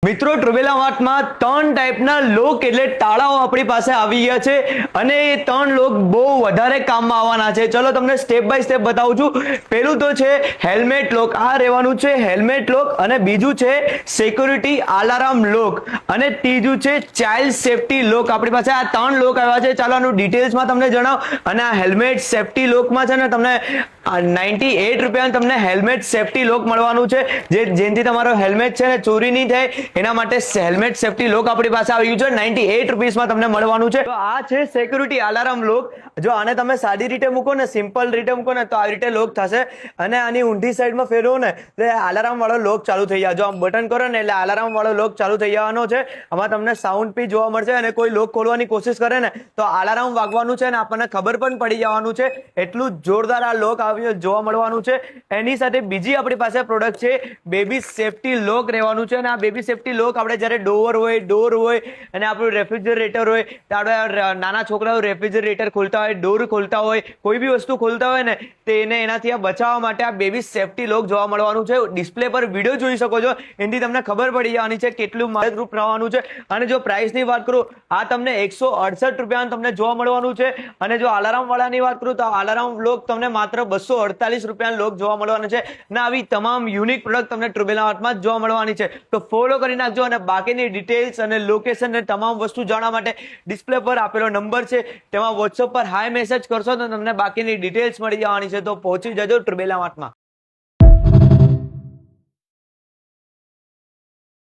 મિત્રો ટ્રુબેલા માર્ટમાં 3 ટાઈપના લોક એટલે તાળાઓ આપણી પાસે આવી ગયા છે અને એ 3 લોક બહુ વધારે કામમાં આવવાના છે। ચલો તમને સ્ટેપ બાય સ્ટેપ બતાવું છું। પહેલું તો છે હેલ્મેટ લોક, આ રહેવાનું છે હેલ્મેટ લોક, અને બીજું છે સિક્યુરિટી અલાર્મ લોક, અને ત્રીજું છે ચાઇલ્ડ સેફટી લોક। આપણી પાસે આ 3 લોક આવ્યા છે। ચાલો આનું ડિટેલ્સમાં તમને જણાવ। અને આ હેલ્મેટ સેફટી લોકમાં છે ને તમને 98 રૂપિયા તમને હેલ્મેટ સેફટી લોક મળવાનું છે, જેનાથી તમારો હેલ્મેટ છે ને ચોરી નહીં થાય એના માટે હેલ્મેટ સેફટી લોક આપણી પાસે આવ્યું છે। 98 રૂપીસમાં તમને મળવાનું છે। તો આ છે સિક્યુરિટી અલાર્મ લોક। જો આને તમે સાદી રીતે મૂકો ને, સિમ્પલ રીતે મૂકો ને, તો આવી રીતે લોક થશે, અને આની ઊંધી સાઈડમાં ફેરવો ને એટલે અલાર્મ વાળો લોક ચાલુ થઈ જાય। જો આમ બટન કરો ને એટલે અલાર્મ વાળો લોક ચાલુ થઈ જવાનો છે। આમાં તમને સાઉન્ડ બી જોવા મળશે, અને કોઈ લોક ખોલવાની કોશિશ કરે ને તો અલાર્મ વાગવાનું છે અને આપણને ખબર પણ પડી જવાનું છે। એટલું જોરદાર આ લોક જોવા મળવાનું છે। એની સાથે બીજી આપણી પાસે પ્રોડક્ટ છે બેબી સેફટી લોક રહેવાનું છે। અને આ બેબી સેફટી લોક આપણે જ્યારે ડોર હોય અને આપણું રેફ્રિજરેટર હોય, આપણે નાના છોકરાઓ રેફ્રિજરેટર ખોલતા હોય, ડોર ખોલતા હોય, કોઈ બી વસ્તુ ખોલતા હોય ને તો એનાથી આ બચાવવા માટે આ બેબી સેફટી લોક જોવા મળવાનું છે। ડિસ્પ્લે પર વિડીયો જોઈ શકો છો, એનાથી તમને ખબર પડી જવાની છે કેટલું મદદરૂપ રહેવાનું છે। અને જો પ્રાઇસની વાત કરું, આ તમને 168 રૂપિયામાં તમને જોવા મળવાનું છે। અને જો અલાર્મ વાળાની વાત કરું તો અલાર્મ લોક તમને માત્ર 248 રૂપિયાના લોક જોવા મળવાના છે। અને આવી તમામ યુનિક પ્રોડક્ટ તમને ટ્રુબેલા માર્ટમાં જોવા મળવાની છે। તો ફોલો કરી નાખજો, અને બાકીની ડિટેલ્સ અને લોકેશન અને તમામ વસ્તુ જાણવા માટે ડિસ્પ્લે પર આપેલો નંબર છે તેમાં વોટ્સઅપ પર હાય મેસેજ કરશો તો તમને બાકીની ડિટેલ્સ મળી જવાની છે। તો પહોંચી જજો ટ્રુબેલા માર્ટમાં।